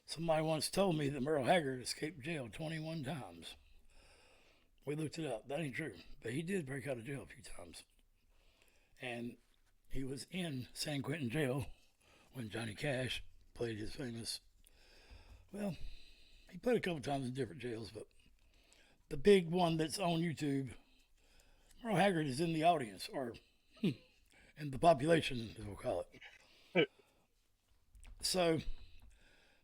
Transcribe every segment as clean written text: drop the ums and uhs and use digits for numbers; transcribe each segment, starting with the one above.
Somebody once told me that Merle Haggard escaped jail 21 times. We looked it up. That ain't true. But he did break out of jail a few times. And he was in San Quentin jail when Johnny Cash played his famous, well, he played a couple times in different jails, but the big one that's on YouTube, Merle Haggard is in the audience, or in the population, as we'll call it. So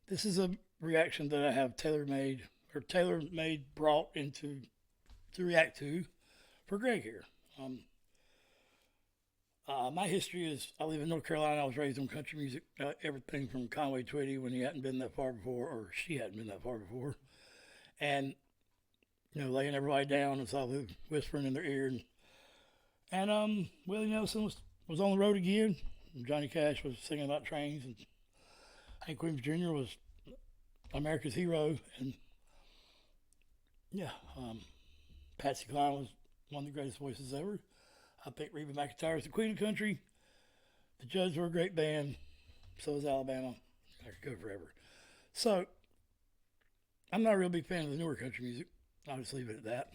this is a reaction that I have tailor-made brought into to react to for Greg here. My history is, I live in North Carolina. I was raised on country music, everything from Conway Twitty when he hadn't been that far before, or she hadn't been that far before. And, laying everybody down as I was whispering in their ear. And Willie Nelson was on the road again. And Johnny Cash was singing about trains. And Hank Williams Jr. was America's hero. And, Patsy Cline was one of the greatest voices ever. I think Reba McEntire is the queen of country. The Judds were a great band. So is Alabama. I could go forever. So, I'm not a real big fan of the newer country music. I'll just leave it at that.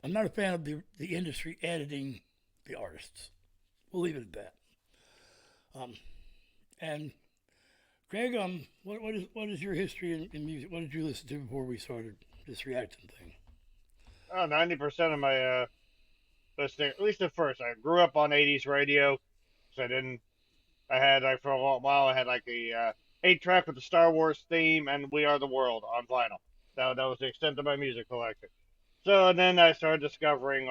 I'm not a fan of the industry editing the artists. We'll leave it at that. And Greg, what is your history in music? What did you listen to before we started this reacting thing? 90% of my listening, at least at first, I grew up on 80s radio. So I had for a while, I had a 8-track with the Star Wars theme and We Are the World on vinyl. That was the extent of my music collection. So then I started discovering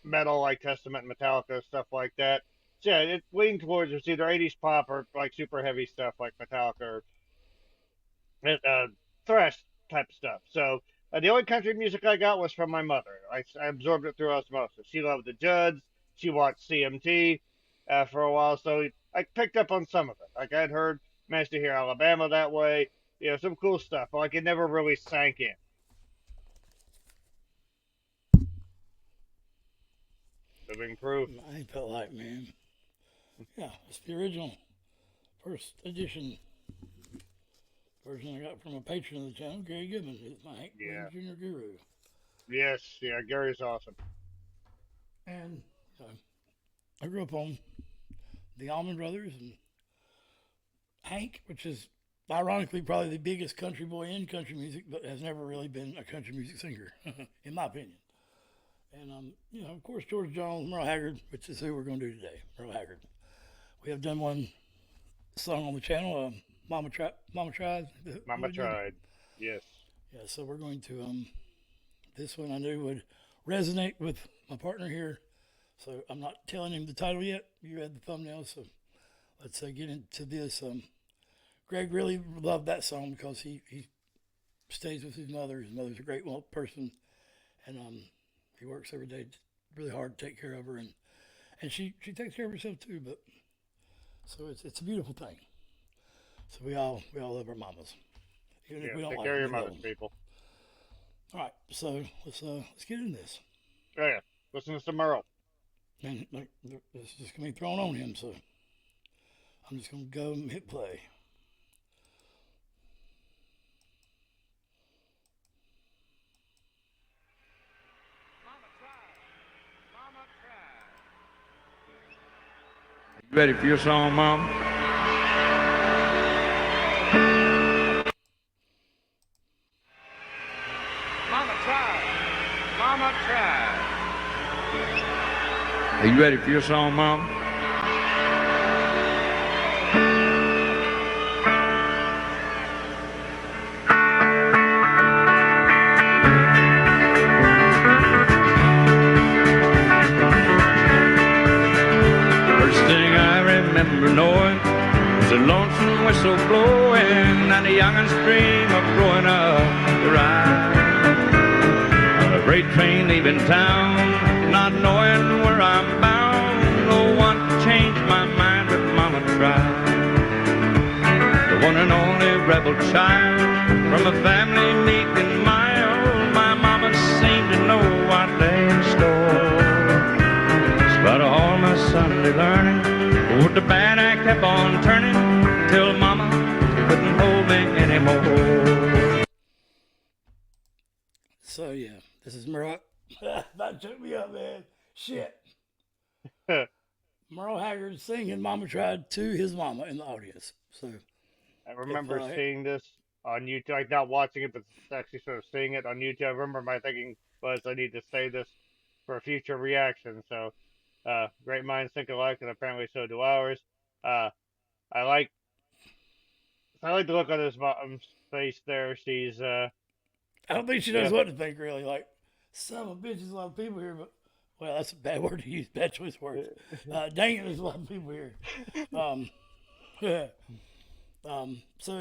metal like Testament and Metallica, stuff like that. So yeah, it leaned towards it's either 80s pop or super heavy stuff like Metallica or thrash type stuff. So the only country music I got was from my mother. I absorbed it through osmosis. She loved the Judds. She watched CMT for a while, so I picked up on some of it. I'd managed to hear Alabama that way. Some cool stuff. It never really sank in. Living proof. I felt like, man. Yeah, it's the original first edition version I got from a patron of the channel, Gary Goodman. It's my Hank Junior guru. Yes, yeah, Gary's awesome. And I grew up on the Allman Brothers and Hank, which is ironically probably the biggest country boy in country music, but has never really been a country music singer, in my opinion. And, of course, George Jones, Merle Haggard, which is who we're going to do today, Merle Haggard. We have done one song on the channel, Mama Tried. Mama Tried, yes. Yeah, so we're going to, this one I knew would resonate with my partner here. So I'm not telling him the title yet. You had the thumbnail, so let's get into this. Greg really loved that song because he stays with his mother. His mother's a great person, and he works every day really hard to take care of her, and she takes care of herself too. But so it's a beautiful thing. So we all love our mamas. Even if we don't take care of your mothers, people. All right, so let's get into this. Oh, yeah, listen to some Merle. And this is just gonna be thrown on him, so I'm just gonna go and hit play. You ready for your song, Mom? Mama tried. Mama tried. Are you ready for your song, Mom? Remember knowing was a lonesome whistle blowing and a youngin's dream of growing up to ride on a freight train leaving town, not knowing where I'm bound. No one to change my mind, but Mama tried. The one and only rebel child from a family meek and mild, my Mama seemed to know what lay in store. Despite all my Sunday learning, with the band I kept on turning till Mama couldn't hold So yeah, this is Merle. That took me up, man. Shit. Merle Haggard singing "Mama Tried" to his mama in the audience. So I remember seeing this on YouTube, like not watching it, but actually sort of seeing it on YouTube. I remember my thinking was I need to say this for a future reaction. So, great minds think alike, and apparently so do ours. I like the look on his mom's face there. She's I don't think she knows what to think really. Like, son of a bitch, there's a lot of people here, but well, that's a bad word to use, bad choice of words. Dang it, there's a lot of people here. So if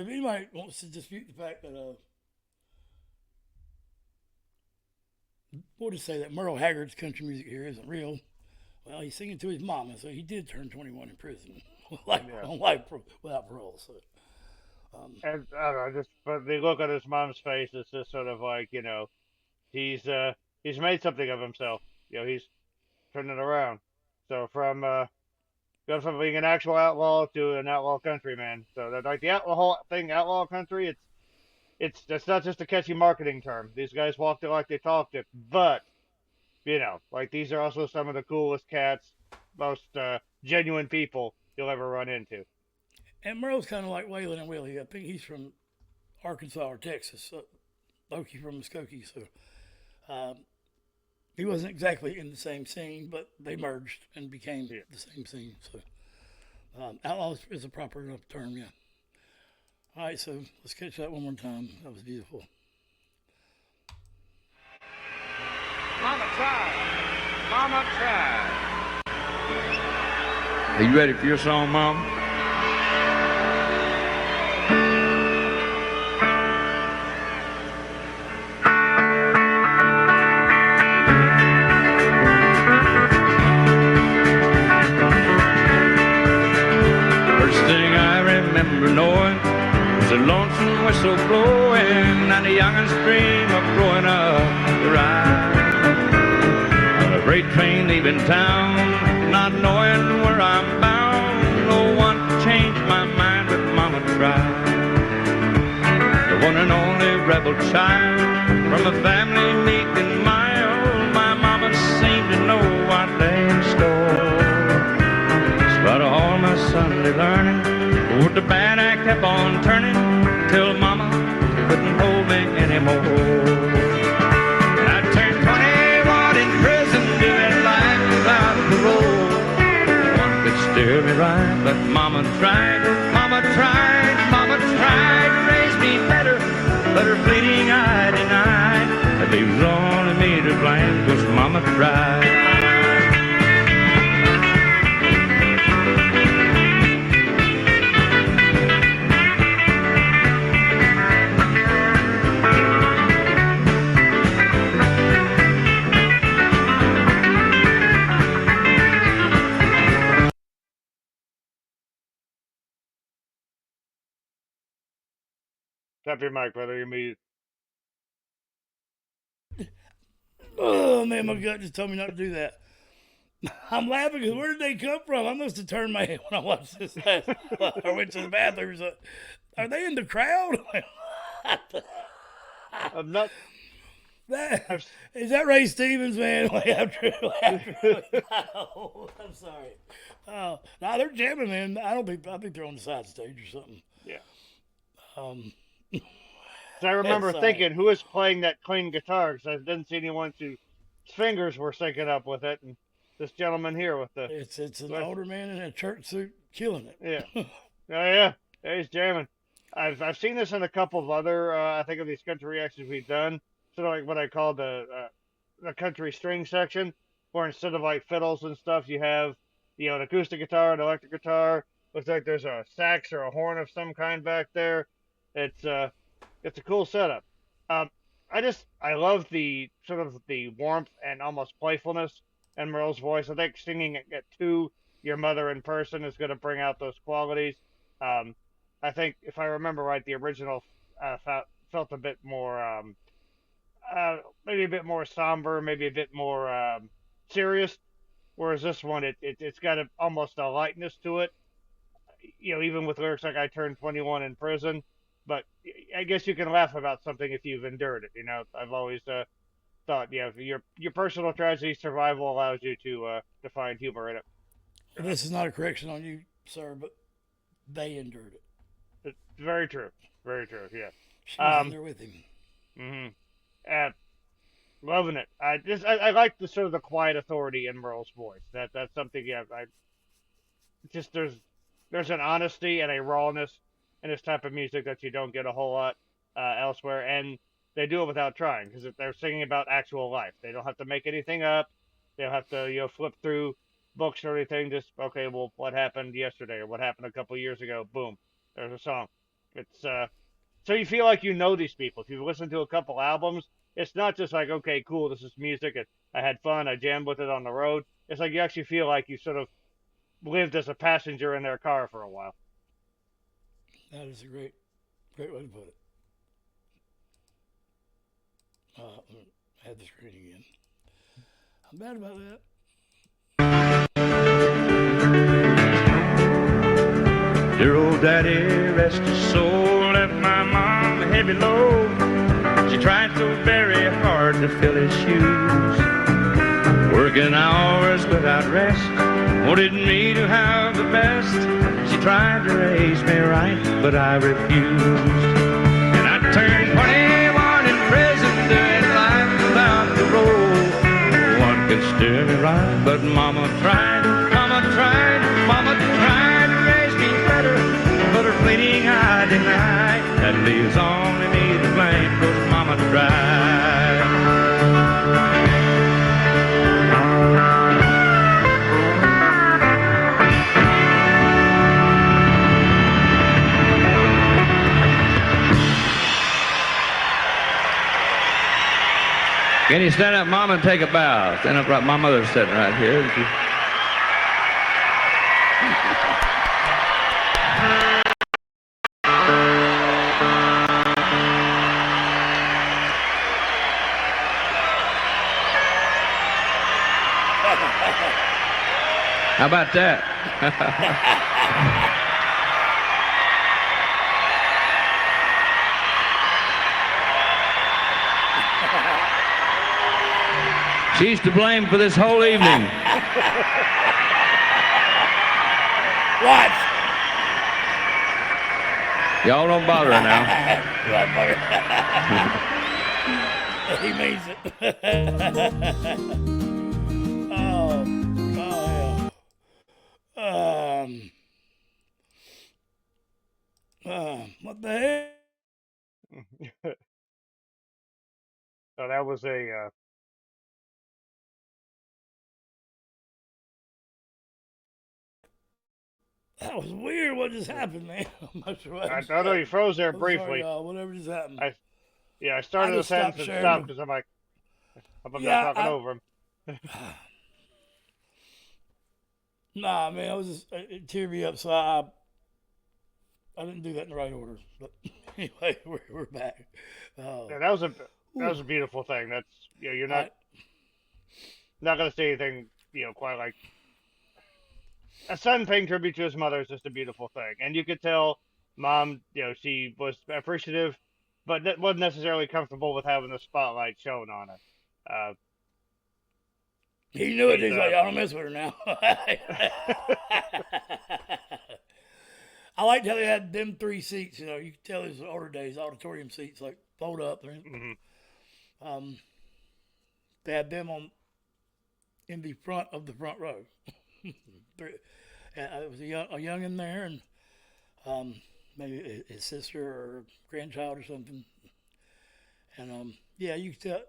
anybody wants to dispute the fact that we'll just say that Merle Haggard's country music here isn't real. Well, he's singing to his mama, so he did turn 21 in prison, on life without parole. So, and I don't know, but the look on his mom's face is just sort of like, he's made something of himself. He's turning it around. So from going from being an actual outlaw to an outlaw countryman. So that like the outlaw thing, outlaw country, it's not just a catchy marketing term. These guys walked it like they talked it, but like these are also some of the coolest cats, most genuine people you'll ever run into. And Merle's kind of like Waylon and Willie. I think he's from Arkansas or Texas. Loki from Muskogee, so he wasn't exactly in the same scene, but they merged and became the same scene. So outlaw is a proper enough term, yeah. All right, so let's catch that one more time. That was beautiful. Mama tried. Mama tried. Are you ready for your song, Mom? First thing I remember knowing was a lonesome whistle blowing and a youngin's dream of growing up to ride on a freight train leaving town, not knowing where I'm bound. No one changed my mind, but Mama tried. The one and only rebel child from a family meek and mild, my mama seemed to know what lay in store. Despite all my Sunday learning, with the bad I kept on turning till Mama couldn't hold me anymore. I turned 21 in prison, doing life without parole. No one could steer me right, but Mama tried, Mama tried, Mama tried to raise me better, but her pleading I denied. That leaves only me to blame, 'cause Mama tried. Tap your mic, brother. You're muted. Oh man, my gut just told me not to do that. I'm laughing because where did they come from? I must have turned my head when I watched this last. I went to the bathroom. So, are they in the crowd? I'm not. Is that Ray Stevens, man? I'm sorry. No, they're jamming, man. I think they're on the side stage or something. Yeah. So I remember thinking, who is playing that clean guitar? Because I didn't see anyone whose fingers were syncing up with it. And this gentleman here with the... It's an older man in a church suit killing it. Yeah. Yeah, he's jamming. I've seen this in a couple of other, I think of these country reactions we've done. Sort of like what I call the country string section, where instead of like fiddles and stuff, you have, an acoustic guitar, an electric guitar. Looks like there's a sax or a horn of some kind back there. It's a cool setup. I love the sort of the warmth and almost playfulness in Merle's voice. I think singing it to your mother in person is going to bring out those qualities. I think if I remember right, the original felt a bit more, maybe a bit more somber, maybe a bit more serious. Whereas this one, it's got almost a lightness to it. Even with lyrics like "I turned 21 in prison." But I guess you can laugh about something if you've endured it. I've always thought, your personal tragedy survival allows you to find humor in it. This is not a correction on you, sir, but they endured it. It's very true. Very true. Yeah. She was in there with him. Mm-hmm. Loving it. I like the sort of the quiet authority in Merle's voice. That's something. Yeah. Just there's an honesty and a rawness in this type of music that you don't get a whole lot elsewhere, and they do it without trying because they're singing about actual life. They don't have to make anything up. They don't have to flip through books or anything. Just okay, well, what happened yesterday or what happened a couple years ago? Boom, there's a song. It's so you feel like you know these people. If you've listened to a couple albums, it's not just like, okay, cool, this is music. I had fun. I jammed with it on the road. It's like you actually feel like you sort of lived as a passenger in their car for a while. That is a great way to put it. I had the screen again. I'm bad about that. Dear old daddy, rest his soul, left my mom a heavy load. She tried so very hard to fill his shoes, working hours without rest, wanted me to have the best. She tried to raise me right, but I refused. And I turned 21 in prison, doing life without the road. No one can steer me right, but Mama tried to raise me better, but her pleading I denied. That leaves only me to blame, 'cause Mama tried. Can you stand up, Mama, and take a bow? Stand up right. My mother's sitting right here. How about that? She's to blame for this whole evening. What? Y'all don't bother her now. He means it. Oh, yeah. What the heck? So that was a that was weird. What just happened, man? I'm not sure what I know you froze there I'm briefly. sorry, whatever just happened. I started I the just sentence stopped and sharing stopped them. because I'm like, I'm Yeah, not talking over him. Nah, man, I was just it teared me up, so I didn't do that in the right order. But anyway, we're back. Yeah, that was a beautiful thing. That's you're not gonna say anything quite like a son paying tribute to his mother is just a beautiful thing, and you could tell Mom, she was appreciative, but that wasn't necessarily comfortable with having the spotlight shown on her. He knew it. He's like, y'all don't mess with her now. I liked how they had them 3 seats. You could tell it was older days, auditorium seats, like fold up. Mm-hmm. They had them in the front of the front row. It was a young in there, and maybe his sister or grandchild or something. And yeah, you could tell.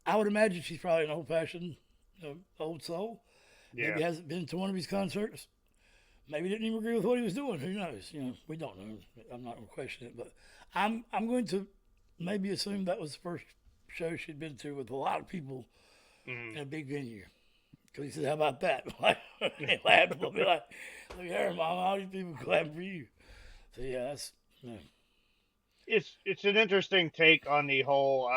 I would imagine she's probably an old-fashioned, old soul. Yeah. Maybe hasn't been to one of his concerts. Maybe didn't even agree with what he was doing. Who knows? We don't know. I'm not going to question it, but I'm going to maybe assume that was the first show she'd been to with a lot of people in a big venue. Because he said, "How about that?" He laughed a little bit like, "Look at her, Mama. All these people clapping for you." So yeah, that's. Yeah. It's an interesting take on the whole.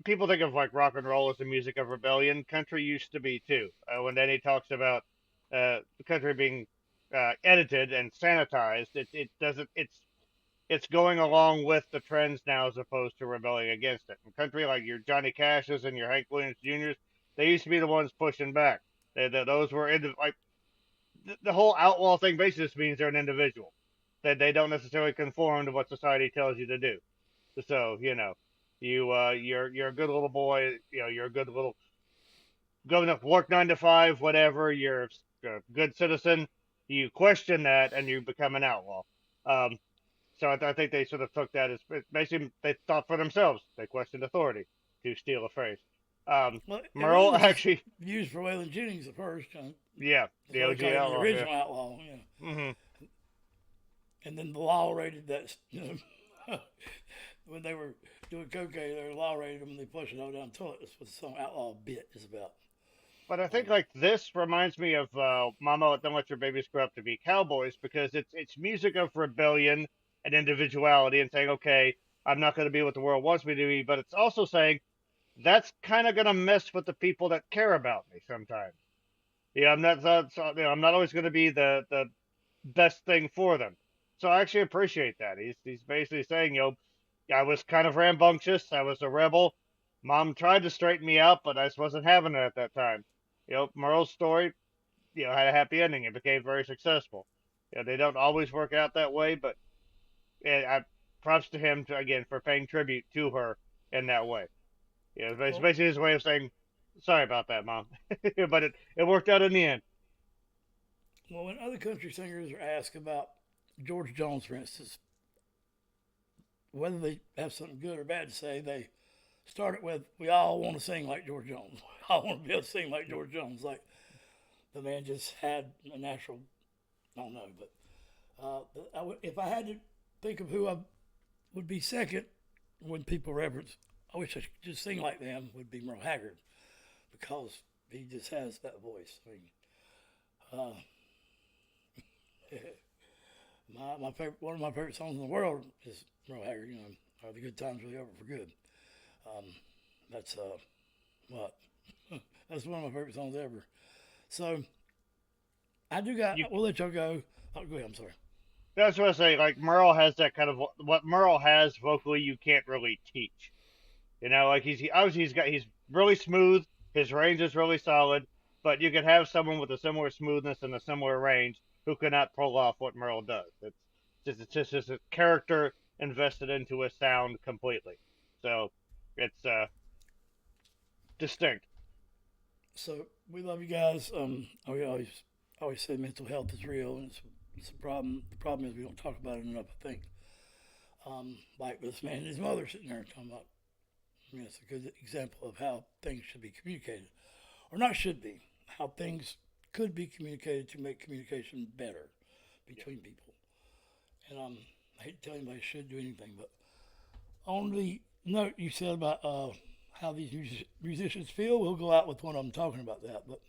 People think of like rock and roll as the music of rebellion. Country used to be too. When Danny talks about the country being edited and sanitized, it doesn't. it's going along with the trends now as opposed to rebelling against it. In country like your Johnny Cashes and your Hank Williams Juniors, they used to be the ones pushing back. Those were like the whole outlaw thing basically just means they're an individual. That they don't necessarily conform to what society tells you to do. So you're a good little boy. You're a good little going to work 9 to 5, whatever. You're a good citizen. You question that and you become an outlaw. So I think they sort of took that as basically they thought for themselves. They questioned authority, to steal a phrase. Well, Merle was actually used for Waylon Jennings at first. yeah, the OGL the original outlaw. Yeah. Mm-hmm. And then the law rated that. When they were doing cocaine, they law rated them and they flushed it all down the toilet. That's what some outlaw bit is about. But I think like this reminds me of Mama, Don't Let Your Babies Grow Up to Be Cowboys, because it's music of rebellion and individuality and saying, okay, I'm not going to be what the world wants me to be, but it's also saying that's kind of going to mess with the people that care about me sometimes. I'm not always going to be the best thing for them. So I actually appreciate that. He's basically saying, I was kind of rambunctious. I was a rebel. Mom tried to straighten me out, but I just wasn't having it at that time. Merle's story, had a happy ending. It became very successful. They don't always work out that way, but I props to him again for paying tribute to her in that way. It's basically his way of saying, sorry about that, Mom. But it worked out in the end. Well, when other country singers are asked about George Jones, for instance, whether they have something good or bad to say, they start it with, we all want to sing like George Jones. I want to be able to sing like George Jones. Like the man just had a natural, I don't know, but if I had to think of who I would be second when people reference, I wish I could just sing like them, would be Merle Haggard, because he just has that voice. I mean, my favorite, one of my favorite songs in the world is Merle Haggard. Are the good times really over for good? That's what? That's one of my favorite songs ever. So I do got. We'll let y'all go. Oh, go ahead. I'm sorry. That's what I say. Like Merle has that kind of what Merle has vocally. You can't really teach. Like he's really smooth. His range is really solid. But you can have someone with a similar smoothness and a similar range who cannot pull off what Merle does. It's just a character invested into a sound completely. So it's distinct. So we love you guys. We always say mental health is real, and it's a problem. The problem is we don't talk about it enough, I think. Like this man and his mother sitting there talking about. It's a good example of how things should be communicated, or not should be. How things could be communicated to make communication better between people. And I hate to tell anybody should do anything, but on the note you said about how these musicians feel, we'll go out with one of them talking about that. But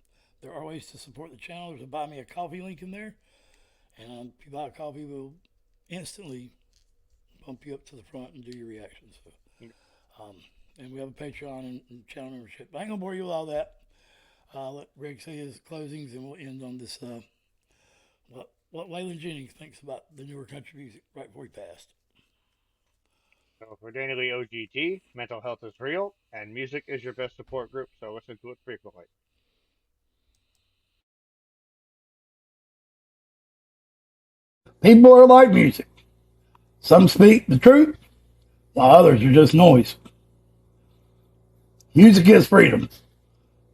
there are ways to support the channel. There's a Buy Me a Coffee link in there. And if you buy a coffee, we'll instantly bump you up to the front and do your reactions. So, and we have a Patreon and channel membership. But I ain't going to bore you with all that. Let Greg say his closings, and we'll end on this, what Waylon Jennings thinks about the newer country music right before he passed. So for Danny Lee OGT, mental health is real, and music is your best support group, so listen to it frequently. People are like music. Some speak the truth, while others are just noise. Music is freedom,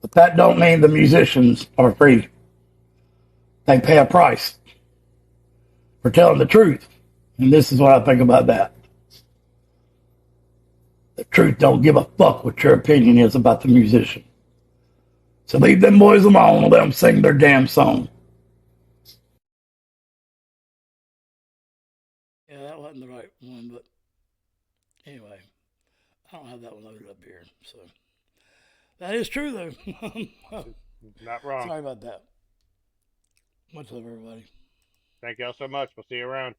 but that don't mean the musicians are free. They pay a price for telling the truth, and this is what I think about that. The truth don't give a fuck what your opinion is about the musician. So leave them boys alone and let them sing their damn song. Yeah, that wasn't the right one, but anyway, I don't have that one loaded up here, so that is true though. Not wrong. Sorry about that. Much love, everybody. Thank y'all so much. We'll see you around.